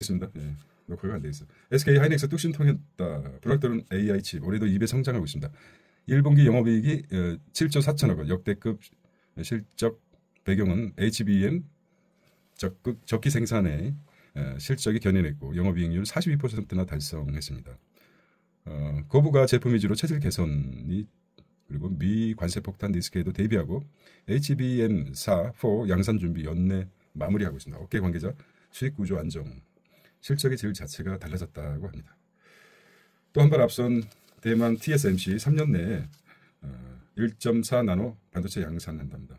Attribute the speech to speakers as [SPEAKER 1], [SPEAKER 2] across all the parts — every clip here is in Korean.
[SPEAKER 1] 있습니다. 예, 녹화가 안 돼 있어. SK 하이닉스 뚝심 통했다. 불확실한 AI 칩 올해도 2배 성장하고 있습니다. 1분기 영업이익이 7조 4천억 원, 역대급 실적. 배경은 HBM 적극 적기 생산에 실적이 견인했고 영업이익률 42%나 달성했습니다. 거부가 제품 위주로 체질 개선이 그리고 미 관세 폭탄 리스크에도 대비하고 HBM4 양산 준비 연내 마무리하고 있습니다. 업계 관계자 수익 구조 안정, 실적의 질 자체가 달라졌다고 합니다. 또 한 발 앞선 대만 TSMC 3년 내에 1.4 나노 반도체 양산한답니다.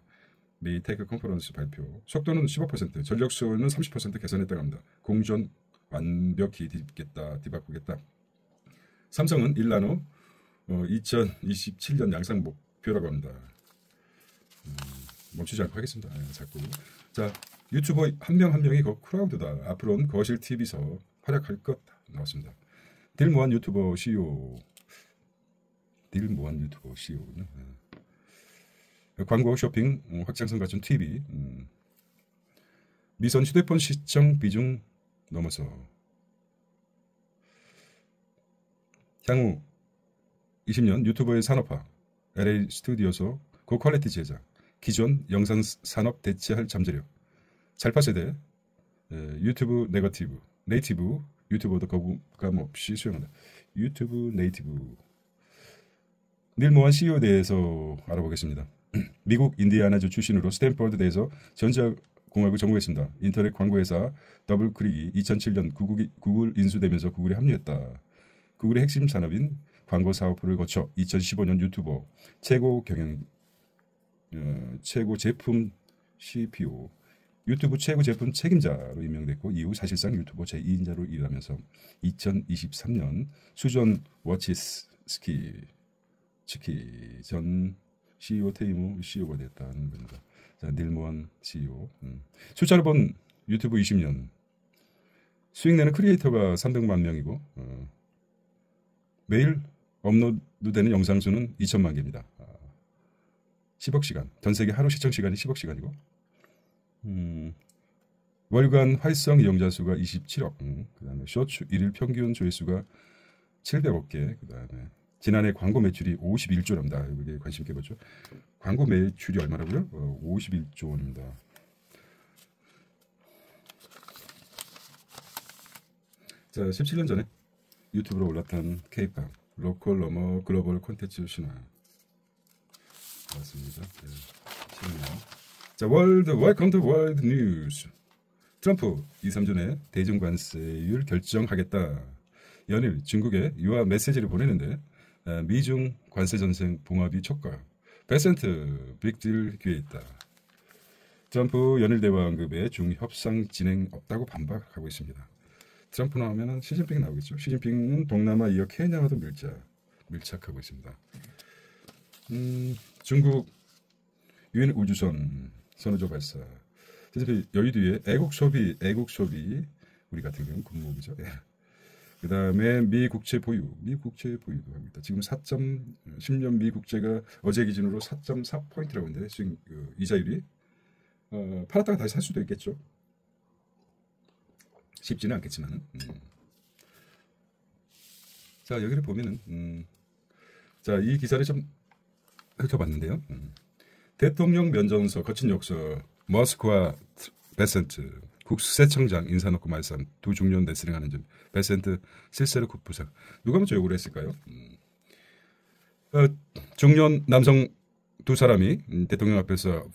[SPEAKER 1] 미 테크 컨퍼런스 발표. 속도는 15%, 전력 수요는 30% 개선했다고 합니다. 공존 완벽히 뒤바꾸겠다. 삼성은 1나노 2027년 양산 목표라고 합니다. 멈추지 않고 하겠습니다. 자꾸. 자, 유튜버 한 명 한 명이 크라우드다. 앞으로는 거실 TV에서 활약할 것 나왔습니다. 딜모한 유튜버 CEO. 광고 쇼핑 확장성 갖춘 TV. 미선 휴대폰 시청 비중 넘어서 향후 20년 유튜버의 산업화. LA 스튜디오에서 고퀄리티 제작. 기존 영상 산업 대체할 잠재력. 잘파세대 유튜브 네이티브 유튜버도 거부감 없이 수용한다. 유튜브 네이티브. 닐모한 CEO에 대해서 알아보겠습니다. 미국 인디애나주 출신으로 스탠퍼드대에서 전자공학을 전공했습니다. 인터넷 광고회사 더블클릭이 2007년 구글 인수되면서 구글에 합류했다. 구글의 핵심 산업인 광고 사업부를 거쳐 2015년 유튜버 최고 제품 CPO 유튜브 최고 제품 책임자로 임명됐고 이후 사실상 유튜버 제2인자로 일하면서 2023년 수전 워치스키 전 CEO 퇴임 후 CEO가 됐다는 겁니다. 자, 닐모한 CEO. 숫자로 본 유튜브 20년. 수익 내는 크리에이터가 300만 명이고 매일 업로드되는 영상 수는 2천만 개입니다. 10억 시간. 전 세계 하루 시청 시간이 10억 시간이고 월간 활성 이용자 수가 27억. 그다음에 쇼츠 1일 평균 조회수가 700억 개. 그다음에 지난해 광고 매출이 51조랍니다. 이게 관심 있게 보죠. 광고 매출이 얼마라고요? 51조 원입니다. 자, 17년 전에 유튜브로 올랐던 K-팝 로컬 넘어 글로벌 콘텐츠 신화 맞습니다. 네, 자, 웰컴 투 월드 뉴스. 트럼프 2, 3주 내 대중 관세율 결정하겠다. 연일 중국에 유화 메시지를 보내는데 미중 관세 전쟁 봉합이 촉각. 100% 빅딜 기회에 있다. 트럼프 연일 대화 언급에 중 협상 진행 없다고 반박하고 있습니다. 트럼프 나오면 시진핑 나오겠죠. 시진핑은 동남아 이어 케냐와도 밀착하고 있습니다. 중국 유엔 우주선 선우조 발사. 여의도에 애국 소비 우리 같은 경우는 군목이죠. 그 다음에 미 국채 보유도 합니다. 지금 10년 미 국채가 어제 기준으로 4.4%라고 하는데 이자율이 팔았다가 다시 살 수도 있겠죠. 쉽지는 않겠지만. 자, 여기를 보면은 자, 이 기사를 좀 훑어봤는데요. 대통령 면전서 거친 욕설 머스크와 베센트 국세청장 인사 놓고 말싸움 두 중년 레슬링하는 중 베센트 실세로 부상. 누가 먼저 욕을 했을까요? 중년 남성 두 사람이 대통령 앞에서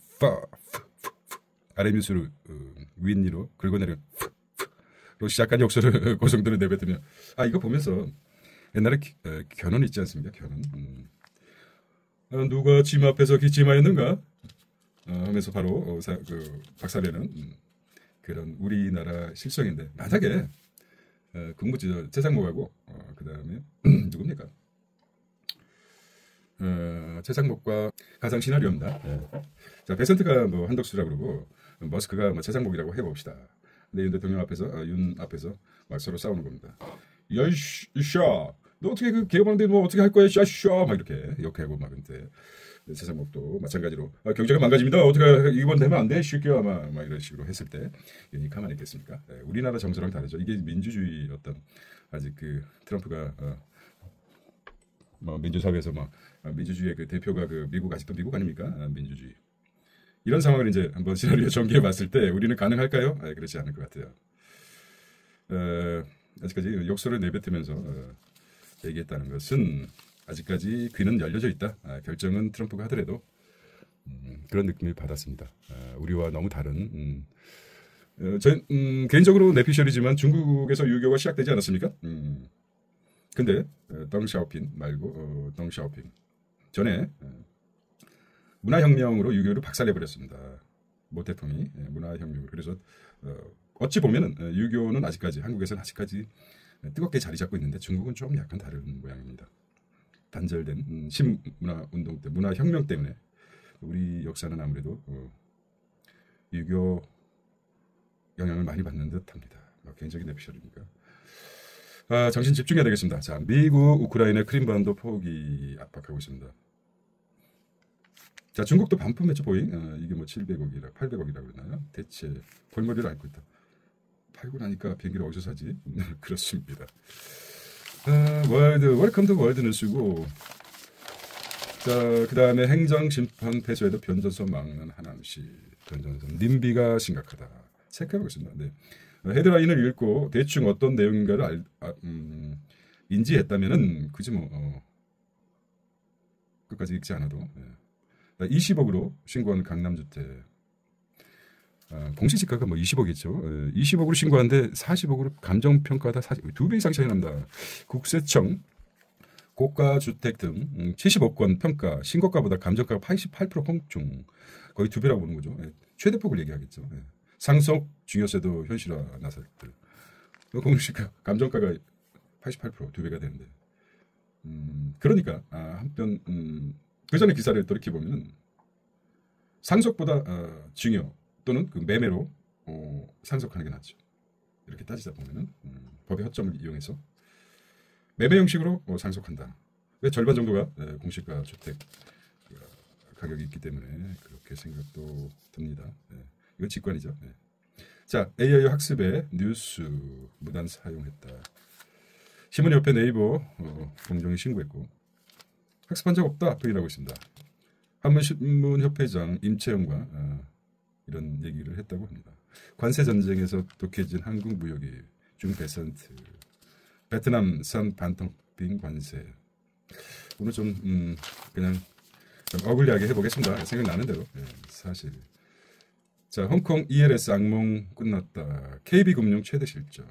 [SPEAKER 1] 아래 미수를 윗니로 긁어내려 로 시작한 욕설을 고성들을 내뱉으며 이거 보면서 옛날에 견언 있지 않습니까? 견언. 누가 짐 앞에서 기침하였는가? 하면서 바로 박살내는 그런 우리나라 실성인데 만약에 국무지 최상목하고 그 다음에 누굽니까? 최상목과 가상 시나리오입니다. 자, 베센트가 뭐 한덕수라고 그러고 머스크가 뭐 최상목이라고 해봅시다. 근데 윤 대통령 앞에서 윤 앞에서 막 서로 싸우는 겁니다. 야이샤 너 어떻게 그 개업하는데 뭐 어떻게 할 거야? 샤샤 막 이렇게 욕하고 막 근데 세상목도 마찬가지로 경제가 망가집니다. 어떻게 이번 되면 안 돼? 쉽게요 막 이런 식으로 했을 때 괜히 가만히 있겠습니까? 우리나라 정서랑 다르죠. 이게 민주주의 어떤 아직 그 트럼프가 뭐 민주사회에서 막 민주주의의 그 대표가 그 미국 아직도 미국 아닙니까? 민주주의 이런 상황을 이제 한번 시나리오 전개해 봤을 때 우리는 가능할까요? 그렇지 않을 것 같아요. 아직까지 욕설을 내뱉으면서 얘기했다는 것은 아직까지 귀는 열려져 있다. 결정은 트럼프가 하더라도 그런 느낌을 받았습니다. 우리와 너무 다른 전 개인적으로 내피셜이지만 중국에서 유교가 시작되지 않았습니까? 근데 덩샤오핑 말고 덩샤오핑 전에 문화혁명으로 유교를 박살내버렸습니다. 모 대통령이 문화혁명으로. 그래서 어찌 보면은 유교는 아직까지 한국에서는 아직까지 뜨겁게 자리 잡고 있는데 중국은 좀 약간 다른 모양입니다. 단절된 신문화운동 때 문화혁명 때문에 우리 역사는 아무래도 유교 영향을 많이 받는 듯합니다. 개인적인 내피셜이니까. 정신 집중해야 되겠습니다. 자, 미국 우크라이나 크림반도 포기 압박하고 있습니다. 자, 중국도 반품했죠 보잉. 이게 뭐 700억이라 800억이라고 그러나요? 대체 골머리를 앓고 있다. 팔고 나니까 비행기를 어디서 사지? 그렇습니다. 웰컴 투 월드 뉴스고. 자, 그 다음에 행정심판 패소에도 변전소 막는 하남시. 변전소 님비가 심각하다. 체크해보고 있습니다. 네. 헤드라인을 읽고 대충 어떤 내용인가를 인지했다면은 그지 뭐 끝까지 읽지 않아도 20억으로 신고한 강남주택 공시지가가 뭐 20억이죠. 20억으로 신고하는데 40억으로 감정평가다 2배 이상 차이 납니다. 국세청 고가주택 등 70억건 평가 신고가보다 감정가가 88% 폭증 거의 2배라고 보는 거죠. 최대폭을 얘기하겠죠. 상속 증여세도 현실화 나설 때 공시가 감정가가 88% 2배가 되는데 그러니까 한편 그 전에 기사를 돌이켜 보면 상속보다 증여 또는 그 매매로 상속하는 게 낫죠. 이렇게 따지다 보면은 법의 허점을 이용해서 매매 형식으로 상속한다. 왜 절반 정도가 공시가 주택 가격이 있기 때문에 그렇게 생각도 듭니다. 이건 직관이죠. 자, AI 학습에 뉴스 무단 사용했다. 신문협회 네이버 공정위 신고했고 학습한 적 없다 부인하고 있습니다. 한문신문협회장 임채영과 이런 얘기를 했다고 합니다. 관세 전쟁에서 독해진 한국 무역이 중배선트 베트남산 반텅빙 관세. 오늘 좀 그냥 좀 어글리하게 해보겠습니다. 생각나는 대로. 사실. 자, 홍콩 ELS 악몽 끝났다. KB금융 최대 실적.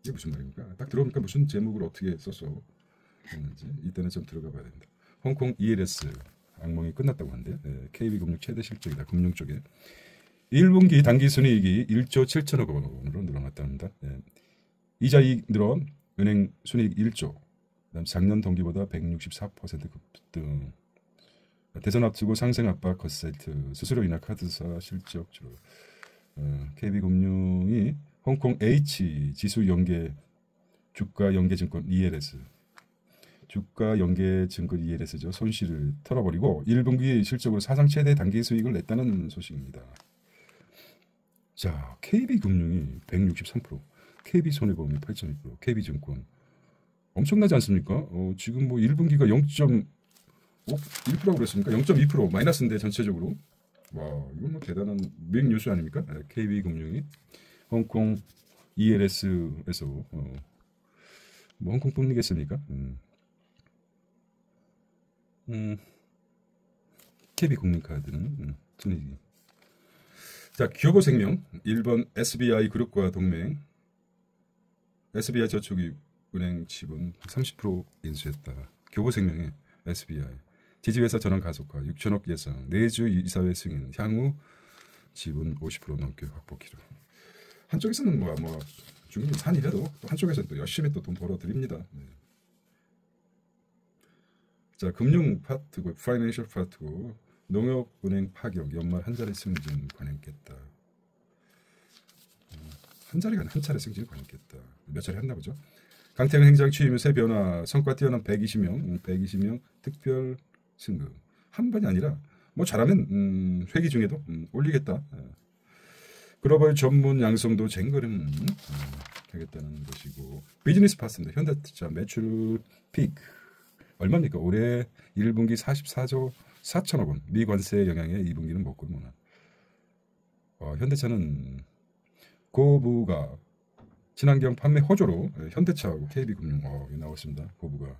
[SPEAKER 1] 이게 무슨 말입니까? 딱 들어보니까 무슨 제목을 어떻게 써서 했는지 이때는 좀 들어가 봐야 된다. 홍콩 ELS 악몽이 끝났다고 하는데 KB금융 최대 실적이다. 금융 쪽에 1분기 단기순이익이 1조 7천억 원으로 늘어났답니다. 이자이익 늘어 은행 순이익 1조 그다음 작년 동기보다 164% 급등. 대선 앞두고 상생 압박 거세트 수수료 인하 카드사 실적 주로 KB금융이 홍콩 H 지수 연계 주가 연계증권 ELS 주가 연계증권 ELS죠. 손실을 털어버리고 1분기 실적으로 사상 최대 단기 수익을 냈다는 소식입니다. 자, KB금융이 163%, KB손해보험이 8.2%, KB증권 엄청나지 않습니까? 지금 뭐 1분기가 1%라고 그랬으니까 0.2% 마이너스인데 전체적으로 와 이건 뭐 대단한 빅 뉴스 아닙니까? KB금융이 홍콩 ELS에서 뭐 홍콩뿐이겠습니까? KB금융카드는 순이익이 자 교보생명 일본 SBI 그룹과 동맹 SBI 저축은행 지분 30% 인수했다. 교보생명의 SBI 지주회사 전환 가속화 6천억 예상 내주 이사회 승인 향후 지분 50% 넘게 확보 기록. 한쪽에서는 뭐 중국이 산이라도 또 한쪽에서는 또 열심히 또 돈 벌어 드립니다. 자 금융 파트고 파이낸셜 파트고 농협은행 파격 연말 한 자리 승진 관행했다. 한 자리가 한 차례 승진 관행했다. 몇 차례 했나 보죠. 강태근 행장 취임 후 새 변화, 성과 뛰어난 120명 특별 승급. 한 번이 아니라 뭐 잘하면 회기 중에도 올리겠다. 글로벌 전문 양성도 쟁거리는 되겠다는 것이고, 비즈니스 파트입니다. 현대차 매출 픽 얼마입니까? 올해 1분기 44조 4천억 원. 미관세 영향에 2분기는 먹고 못한. 현대차는 고부가 친환경 판매 호조로 현대차하고 KB금융 나왔습니다. 고부가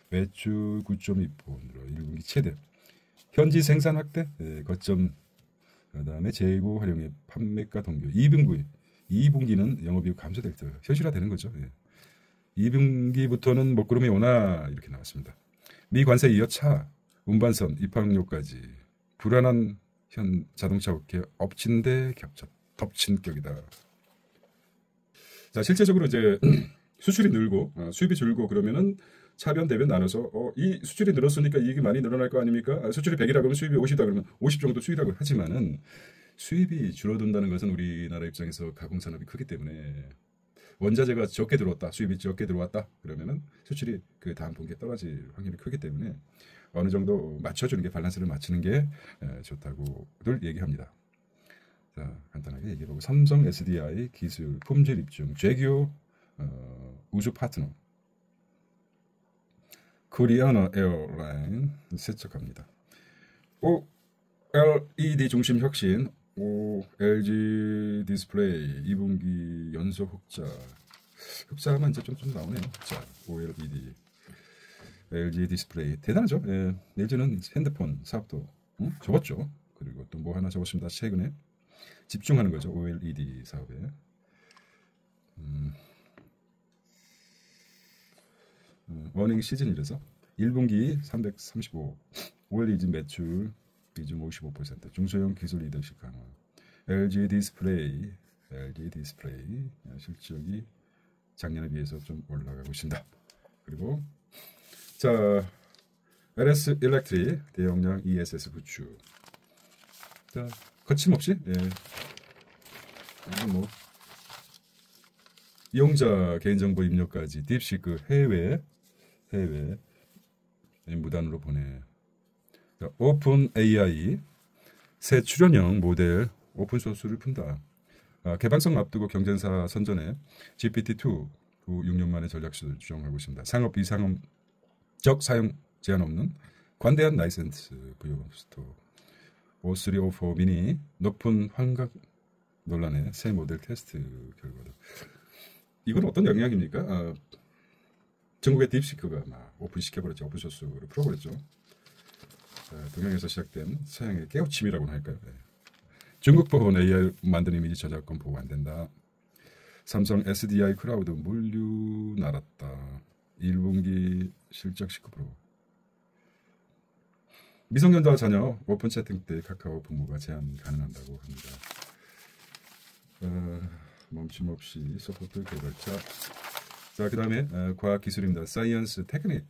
[SPEAKER 1] 매출 9.2% 늘어 1분기 최대. 현지 생산 확대, 거점, 그다음에 재고 활용의 판매가 동결. 2분기는 영업이익 감소될 때 현실화되는 거죠. 2분기부터는 먹구름이 오나 이렇게 나왔습니다. 미 관세 이어 차, 운반선 입항료까지 불안한 현 자동차 업계 엎친 데 덮친 격이다. 자, 실제적으로 이제 수출이 늘고 수입이 줄고 그러면은 차변 대변 나눠서 이 수출이 늘었으니까 이익이 많이 늘어날 거 아닙니까? 수출이 100이라 그러면 수입이 50이다 그러면 50 정도 수입이라고 하지만은 수입이 줄어든다는 것은 우리나라 입장에서 가공산업이 크기 때문에 원자재가 적게 들어왔다, 수입이 적게 들어왔다 그러면은 수출이 그 다음 분기에 떨어질 확률이 크기 때문에 어느 정도 맞춰주는 게 밸런스를 맞추는 게 좋다고들 얘기합니다. 자, 간단하게 얘기해보고 삼성 SDI 기술 품질 입증 제규 우주 파트너 코리아나 에어라인 세척합니다. OLED 중심 혁신 LG 디스플레이 2분기 연속 흑자만 이제 좀 나오네요. 자, OLED LG 디스플레이 대단하죠. LG는 핸드폰 사업도 접었죠. 그리고 또 뭐 하나 접었습니다. 최근에 집중하는 거죠. OLED 사업에. 어닝 시즌이라서 1분기 335 OLED 매출 비중 55% 중소형 기술 리더십 강화. LG 디스플레이 실적이 작년에 비해서 좀 올라가고 있습니다. 그리고 자, LS 일렉트릭 대용량 ESS 구축. 자, 거침없이 뭐 이용자 개인정보 입력까지 딥시크 해외 무단으로 보내. 자, 오픈 AI 새 출연형 모델 오픈 소스를 푼다. 개방성 앞두고 경쟁사 선전에 GPT-2 후 6년 만에 전략수를 주장하고 있습니다. 상업 비상업적 사용 제한 없는 관대한 라이센스 부여 스토어. O3, O4 미니 높은 환각 논란의 새 모델 테스트 결과도. 이건 어떤 영향입니까? 전국의 딥시크가 막 오픈시켜버렸죠. 오픈소스로 풀어버렸죠. 동양에서 시작된 서양의 깨우침이라고나 할까요? 중국 법원 AI 만든 이미지 저작권 보호 안 된다. 삼성 SDI 클라우드 물류 날았다. 1분기 실적 19%. 미성년자 자녀 오픈 채팅 때 카카오 부모가 제한 가능한다고 합니다. 멈춤없이 소프트 개발자. 자, 그 다음에 과학기술입니다. 사이언스 테크닉.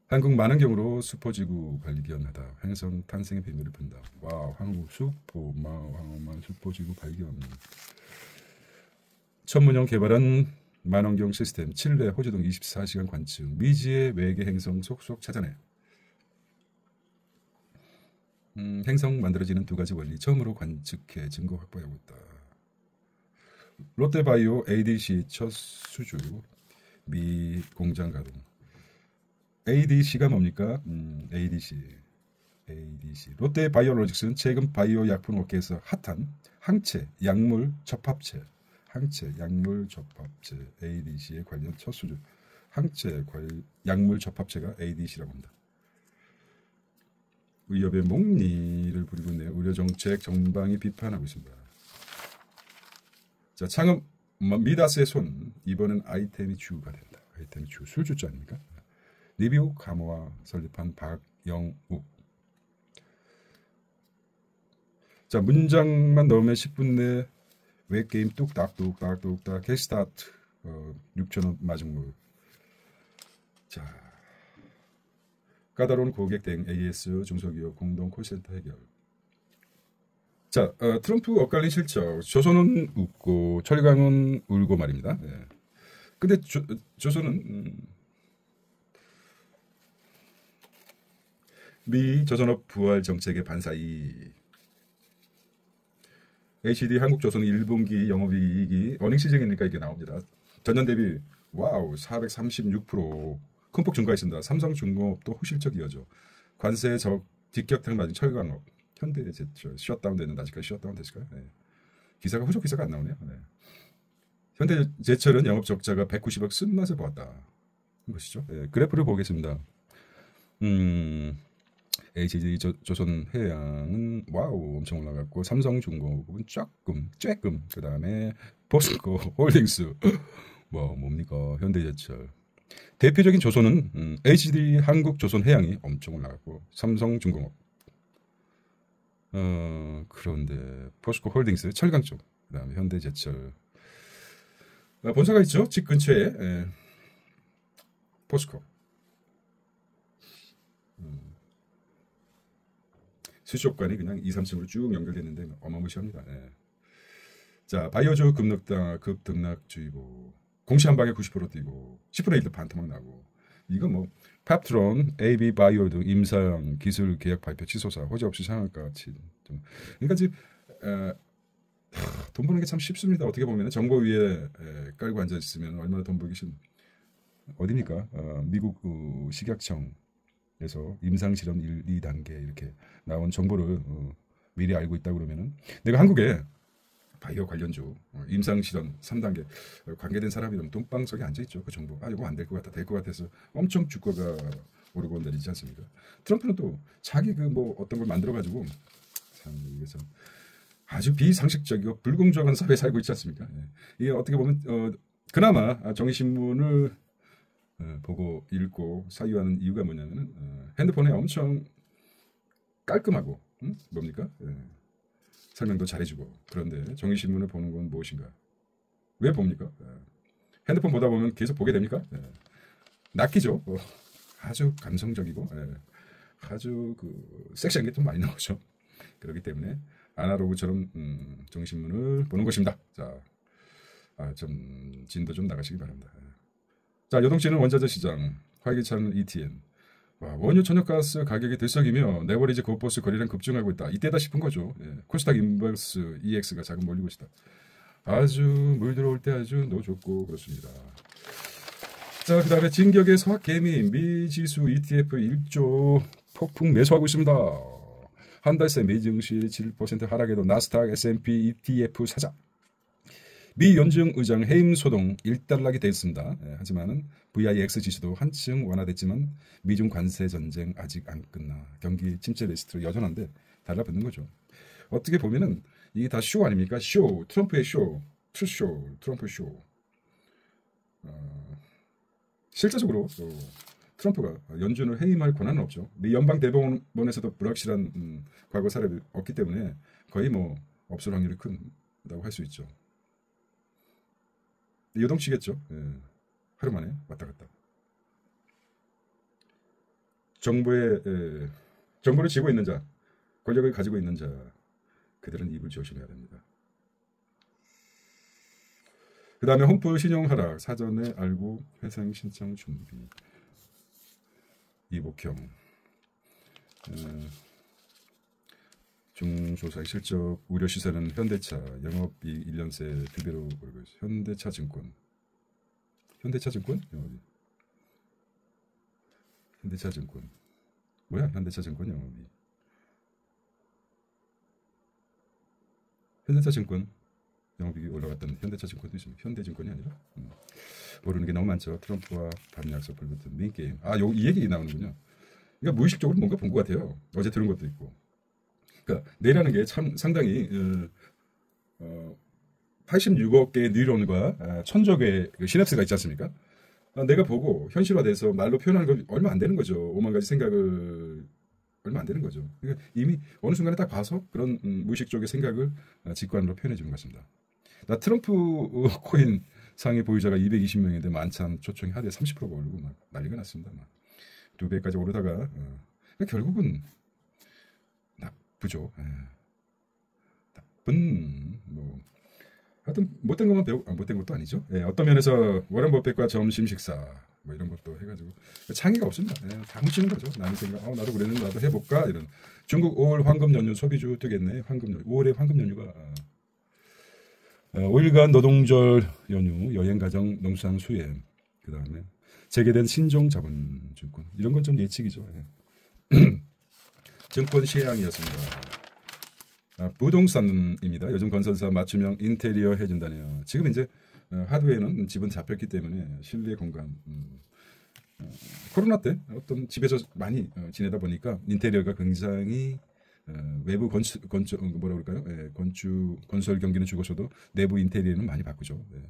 [SPEAKER 1] 한국 많은경으로 슈퍼지구 발견하다. 행성 탄생의 비밀을 푼다. 와, 한국 황후만 슈퍼지구 발견. 천문형 개발한 만원경 시스템. 칠레 호주등 24시간 관측. 미지의 외계 행성 속속 찾아내. 행성 만들어지는 두 가지 원리 처음으로 관측해 증거 확보하고 있다. 롯데바이오 ADC 첫 수주 미 공장 가동. ADC가 뭡니까? ADC 롯데바이오로직스는 최근 바이오 약품 업계에서 핫한 항체 약물 접합체 ADC에 관련 첫 수주. 항체 약물 접합체가 ADC라고 합니다. 의협의 목리를 부리고 있네요. 의료정책 전방위 비판하고 있습니다. 자, 창업 미다스의 손. 이번엔 아이템이 주가 된다. 아이템이 주. 술주자 아닙니까? 리뷰 감호와 설립한 박영욱. 자, 문장만 넣으면 10분 내 웹게임 뚝딱 게스타트 6,000원 마중물. 자, 까다로운 고객 대응 AS 중소기업 공동 콜센터 해결. 자, 트럼프 엇갈린 실적. 조선은 웃고 철강은 울고 말입니다. 근데 조선은 미 조선업 부활 정책의 반사이. HD 한국조선 1분기 영업이익이 어닝 시즌이니까 이게 나옵니다. 전년 대비 와우 436% 큰 폭 증가했습니다. 삼성중공업도 호실적 이어져. 관세 적 뒷격탄을 맞은 철강업, 현대제철 셧다운 됐는데 아직까지 셧다운 됐을까요? 네. 기사가 후속 기사가 안 나오네요. 네. 현대제철은 영업 적자가 190억 쓴맛을 보았다. 것이죠. 네. 그래프를 보겠습니다. HG 조선해양은 와우 엄청 올라갔고 삼성중공업은 쬐끔 그 다음에 포스코 홀딩스 뭡니까 현대제철 대표적인 조선은 HD 한국조선해양이 엄청 올라갔고 삼성중공업 그런데 포스코 홀딩스 철강 쪽 그 다음에 현대제철 본사가 있죠 집 근처에 포스코 수족관이 그냥 2, 3층으로 쭉 연결됐는데 어마무시합니다. 네. 자, 바이오주 급등락주의보 공시 한 방에 90% 뛰고 10분의 1도 반토막 나고 이거 뭐 팝트론, AB 바이오 등 임상 기술 계약 발표 취소사 호재 없이 상한가 친. 그러니까 지금 돈 버는 게 참 쉽습니다. 어떻게 보면 정보 위에 깔고 앉아 있으면 얼마나 돈 벌기 쉽. 어디입니까? 미국 식약청 그래서 임상실험 1, 2단계 이렇게 나온 정보를 미리 알고 있다 그러면은 내가 한국에 바이오 관련주 임상실험 3단계 관계된 사람이 똥방석에 앉아있죠. 그 정보 이거 안 될 것 같아 될 것 같아서 엄청 주가가 오르고 내리지 않습니까? 트럼프는 또 자기 그 뭐 어떤 걸 만들어가지고 참 이게 참 아주 비상식적이고 불공정한 사회에 살고 있지 않습니까? 이게 어떻게 보면 그나마 정의신문을 보고 읽고 사유하는 이유가 뭐냐면은 핸드폰에 엄청 깔끔하고 뭡니까? 설명도 잘해주고 그런데 정의신문을 보는 건 무엇인가? 왜 봅니까? 핸드폰 보다 보면 계속 보게 됩니까? 낚이죠. 아주 감성적이고 아주 그 섹시한 게 좀 많이 나오죠. 그렇기 때문에 아날로그처럼 정의신문을 보는 것입니다. 자, 좀 진도 좀 나가시기 바랍니다. 자, 요동치는 원자재 시장, 활기차는 ETN. 원유 천연가스 가격이 들썩이며 네버리지 고버스 거래량 급증하고 있다. 이때다 싶은 거죠. 코스닥 인버스 EX가 자금 몰리고 있다. 아주 물 들어올 때 아주 좋고 그렇습니다. 자, 그 다음에 진격의 서학개미 미지수 ETF 1조 폭풍 매수하고 있습니다. 한 달 새 미증시 7% 하락에도 나스닥 S&P ETF 사자. 미 연중 의장 해임 소동 일단락이 됐습니다. 하지만은 VIX 지수도 한층 완화됐지만 미중 관세 전쟁 아직 안 끝나 경기 침체 리스트로 여전한데 달라붙는 거죠. 어떻게 보면은 이게 다 쇼 아닙니까? 쇼, 트럼프의 쇼, 트루쇼, 트럼프 쇼. 실제적으로 트럼프가 연준을 해임할 권한은 없죠. 미 연방 대법원에서도 불확실한 과거 사례가 없기 때문에 거의 뭐 없을 확률이 큰다고 할 수 있죠. 요동치겠죠. 하루 만에 왔다 갔다. 정보를 쥐고 있는 자, 권력을 가지고 있는 자, 그들은 입을 조심해야 됩니다. 그 다음에 홈플 신용 하락, 사전에 알고 회생 신청 준비. 이복형. 중소사의 실적 우려 시세는 현대차 영업이익 1년 새 2배로 오르고 있어요. 현대차증권 영업이익. 현대차증권 뭐야? 현대차증권 영업이익. 현대차증권 영업이익이 올라갔던 현대차증권도 있습니다. 현대증권이 아니라 모르는 게 너무 많죠. 트럼프와 반약속 불붙은 민게임. 이 얘기 나오는군요. 그러니까 무의식적으로 뭔가 본 것 같아요. 어제 들은 것도 있고. 그러니까 뇌라는 게 참 상당히 86억 개의 뉴런과 1000조 개의 시냅스가 있지 않습니까? 내가 보고 현실화돼서 말로 표현하는 건 얼마 안 되는 거죠. 5만 가지 생각을 얼마 안 되는 거죠. 그러니까 이미 어느 순간에 딱 봐서 그런 무의식 쪽의 생각을 직관으로 표현해 주는 것 같습니다. 나 트럼프 코인 상위 보유자가 220명인데 만찬 초청이 하루에 30%가 오르고 막 난리가 났습니다. 막 2배까지 오르다가 그러니까 결국은 나쁘죠. 나쁜 하여튼 못된 것만 배우고 못된 것도 아니죠. 예, 어떤 면에서 워렌 버핏과 점심 식사 뭐 이런 것도 해가지고 창의가 없습니다. 예, 다 훔치는 거죠. 남의 생각, 나도 그랬는데 나도 해볼까 이런. 중국 5월 황금 연휴 소비주 뜨겠네. 황금 연휴. 5월에 황금 연휴가 5일간 노동절 연휴, 여행 가정 농수산 수혜, 그 다음에 재개된 신종 자본증권 이런 건 좀 예측이죠. 예. 증권 시향이었습니다. 부동산입니다. 요즘 건설사 맞춤형 인테리어 해준다네요. 지금 이제 하드웨어는 집은 잡혔기 때문에 실내 공간 코로나 때 어떤 집에서 많이 지내다 보니까 인테리어가 굉장히 외부 건축 뭐라 그럴까요? 예, 건설 경기는 죽어서도 내부 인테리어는 많이 바꾸죠. 예.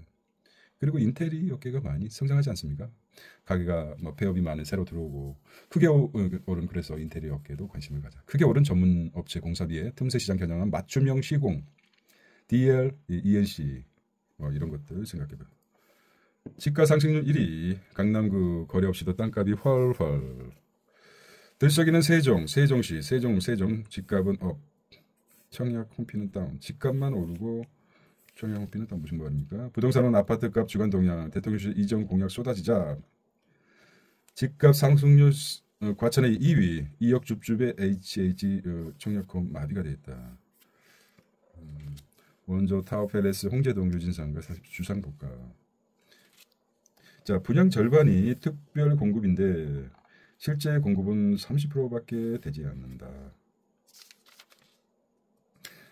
[SPEAKER 1] 그리고 인테리어 업계가 많이 성장하지 않습니까? 가게가 뭐 폐업이 많은 새로 들어오고 크게 오른 그래서 인테리어 업계도 관심을 가자. 크게 오른 전문 업체 공사비에 틈새 시장 겨냥한 맞춤형 시공, DL, ENC 뭐 이런 것들 생각해봐요. 집가 상승률 1위, 강남구 거래 없이도 땅값이 훨훨. 들썩이는 세종시, 세종 집값은 업, 청약 홈피는 다운. 집값만 오르고 청약 홈피는 다운 무슨 말입니까? 부동산은 아파트값 주간 동향, 대통령실 이전 공약 쏟아지자. 집값 상승률 과천의 2위, 2억 줍줍의 HH 청약홈 마비가 되었다. 원조 타워팰리스 홍제동 유진상가 주상복가. 자, 분양 절반이 특별 공급인데 실제 공급은 30%밖에 되지 않는다.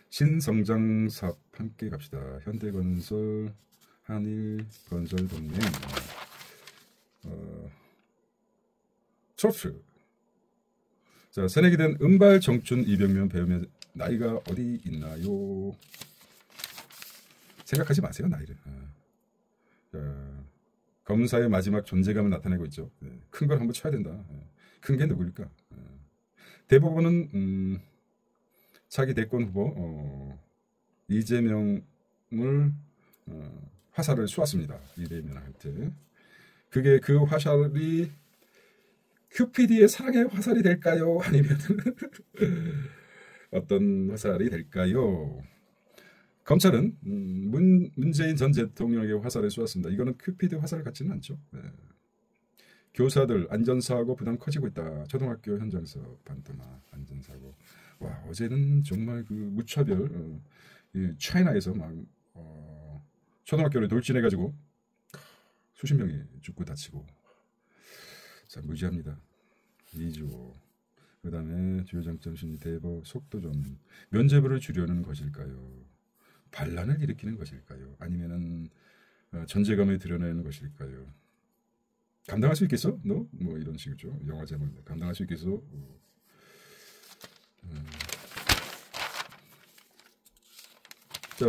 [SPEAKER 1] 신성장 사업 함께 갑시다. 현대건설, 한일건설 동맹, 트로트. 자, 새내기 된 은발 정춘 이병면 배우면 나이가 어디 있나요? 생각하지 마세요, 나이를. 자, 검사의 마지막 존재감을 나타내고 있죠. 큰 걸 한번 쳐야 된다. 큰 게 누구일까? 대법원은 차기 대권 후보 이재명을 화살을 쏘았습니다. 이재명한테. 그게 그 화살이 큐피디의 사랑의 화살이 될까요? 아니면 어떤 화살이 될까요? 검찰은 문재인 전 대통령에게 화살을 쏘았습니다. 이거는 큐피드 화살 같지는 않죠. 네. 교사들 안전사고 부담 커지고 있다. 초등학교 현장에서 반토막 안전사고. 와, 어제는 정말 그 무차별 차이나에서 막 초등학교를 돌진해가지고 수십 명이 죽고 다치고. 자, 무지합니다. 2조. 그 다음에 주요 장점 심리 대법 속도전. 면죄부를 주려는 것일까요? 반란을 일으키는 것일까요? 아니면은 존재감을 드러내는 것일까요? 감당할 수 있겠어? 너? 뭐 이런 식이죠. 영화 제목 감당할 수 있겠어? 자,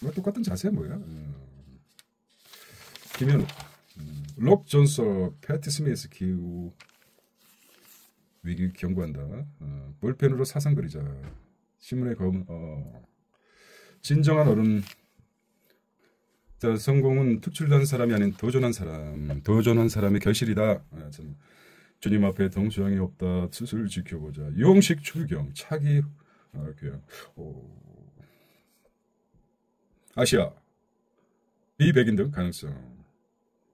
[SPEAKER 1] 뭐 똑같은 자세 뭐야? 김현우, 록 존서, 패티 스미스 기후 위기 경고한다. 볼펜으로 사상 그리자. 신문의 검은 진정한 어른. 자, 성공은 특출난 사람이 아닌 도전한 사람의 결실이다. 주님 앞에 동수양이 없다. 스스로 지켜보자. 용식 출경 차기 교양. 아시아 비백인 등 가능성.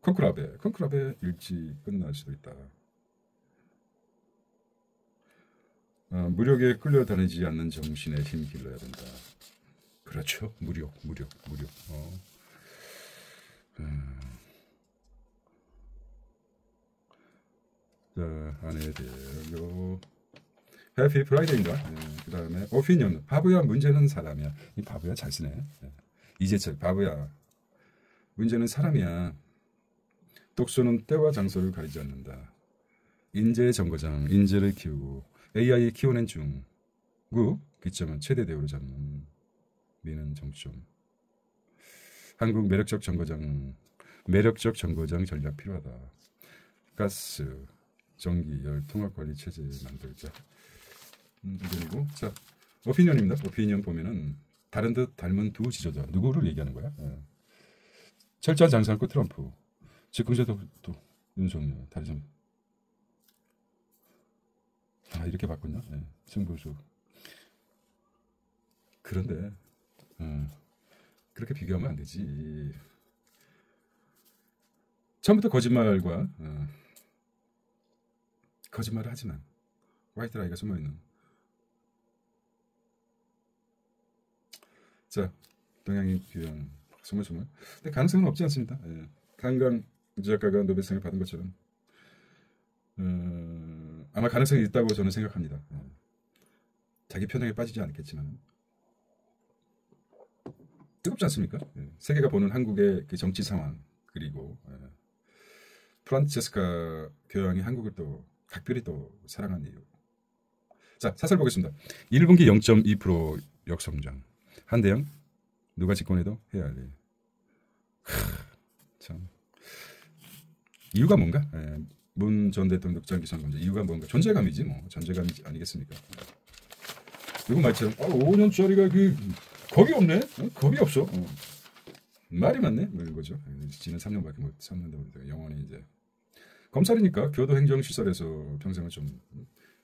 [SPEAKER 1] 콘클라베 일찍 끝날 수도 있다. 무력에 끌려다니지 않는 정신에 힘 길러야 된다. 그렇죠. 무력. 자, 안에 대요. 해피 프라이데이인가? 그 다음에 오피니언. 바보야, 문제는 사람이야. 이 바보야 잘 쓰네. 이재철 바보야. 문제는 사람이야. 독소는 때와 장소를 가리지 않는다. 인재 정거장, 인재를 키우고 AI 키워낸 중. 기점은 최대 대우를 잡는 미는 정점. 한국 매력적 정거장 전략 필요하다. 가스, 전기, 열 통합 관리 체제 만들자. 이건이고, 자, 오피니언입니다. 오피니언 보면은 다른 듯 닮은 두 지도자. 누구를 얘기하는 거야? 철저한 장사고 트럼프. 집권자도 또 윤석열. 다리 좀. 이렇게 바꿨냐? 승부수. 그런데 그렇게 비교하면 안 되지. 처음부터 거짓말과 거짓말을 하지만 화이트 라이가 숨어있는. 자, 동양인 규형 스물스물. 근데 가능성은 없지 않습니다. 예. 강강 작가가 노벨상을 받은 것처럼 아마 가능성이 있다고 저는 생각합니다. 예. 자기 편향에 빠지지 않겠지만 뜨겁지 않습니까? 예. 세계가 보는 한국의 그 정치 상황 그리고 프란체스카 교황이 한국을 또 각별히 또 사랑한 이유. 자, 사설 보겠습니다. 1분기 0.2% 역성장. 한대영 누가 집권해도 해야 할 일. 참 이유가 뭔가? 예. 문 전 대통령 늑장 기선검증 이유가 뭔가? 존재감이지 뭐. 존재감 아니겠습니까? 이거 말처럼 5년짜리가 겁이 없네? 겁이 없어. 말이 많네? 뭐 이거죠. 지난 3년밖에 못 3년도 영원히 이제 검찰이니까 교도행정시설에서 평생을 좀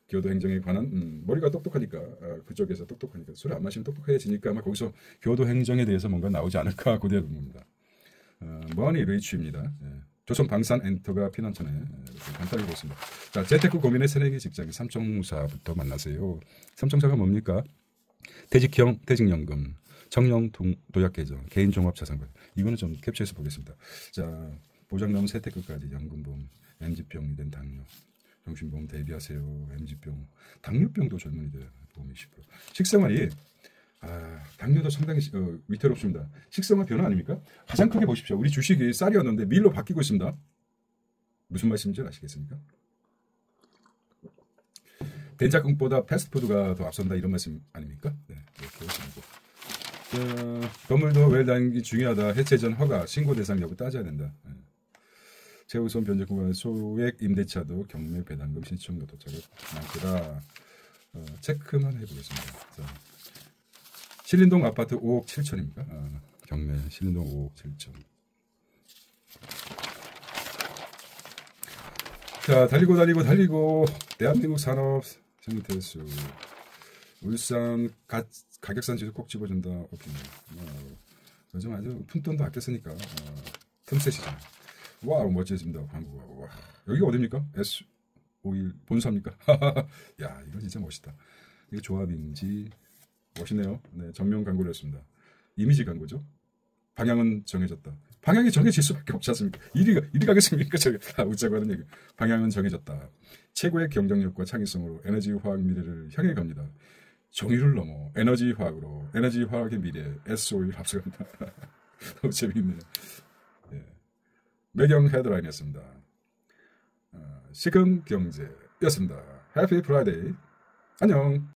[SPEAKER 1] 교도행정에 관한 머리가 똑똑하니까 그쪽에서 똑똑하니까 술 안 마시면 똑똑해지니까 아마 거기서 교도행정에 대해서 뭔가 나오지 않을까 고대해 봅니다. 머니 리치입니다. 조선 방산 엔터가 피난처네. 간단히 보겠습니다. 자, 재테크 고민의 새내기 직장인 삼총사부터 만나세요. 삼총사가 뭡니까? 퇴직형 퇴직연금, 청년 도약 계정, 개인 종합 자산관. 이거는 좀 캡처해서 보겠습니다. 자, 보장 넘은 세테크까지 연금보험, MZ병이 된 당뇨, 정신보험 대비하세요. MZ병, 당뇨병도 젊은이들 보험이 10%. 식생활이 당뇨도 상당히 위태롭습니다. 식생활 변화 아닙니까? 가장 크게 보십시오. 우리 주식이 쌀이었는데 밀로 바뀌고 있습니다. 무슨 말씀인지 아시겠습니까? 된장국보다 패스트푸드가 더 앞선다 이런 말씀 아닙니까? 네, 이렇게 보시고. 건물도 웰당이 중요하다. 해체 전 허가, 신고 대상 여부 따져야 된다. 네. 최우선 변제 구간 소액 임대차도 경매 배당금 신청도 도착을 많더라. 체크만 해보겠습니다. 자, 신림동 아파트 5억 7천입니까? 경매 신림동 5억 7천. 자, 달리고 대한민국 산업 생태수 울산 가격산 지수 꼭 집어준다. 오케이. 요즘 아주 푼돈도 아껴 쓰니까 틈새 시장. 와우, 멋지십니다. 한국어. 와, 여기가 어디입니까? S51 본사입니까? 야, 이거 진짜 멋있다. 이게 조합인지 멋있네요. 네, 전면 광고를 했습니다. 이미지 광고죠. 방향은 정해졌다. 방향이 정해질 수밖에 없지 않습니까? 이리 가겠습니까? 웃자고 하는 얘기. 방향은 정해졌다. 최고의 경쟁력과 창의성으로 에너지 화학 미래를 향해 갑니다. 정의를 넘어 에너지 화학으로 에너지 화학의 미래 S51 합성합니다. 너무 재미있네요. 네. 매경 헤드라인이었습니다. 시금 경제였습니다. 해피 프라이데이. 안녕.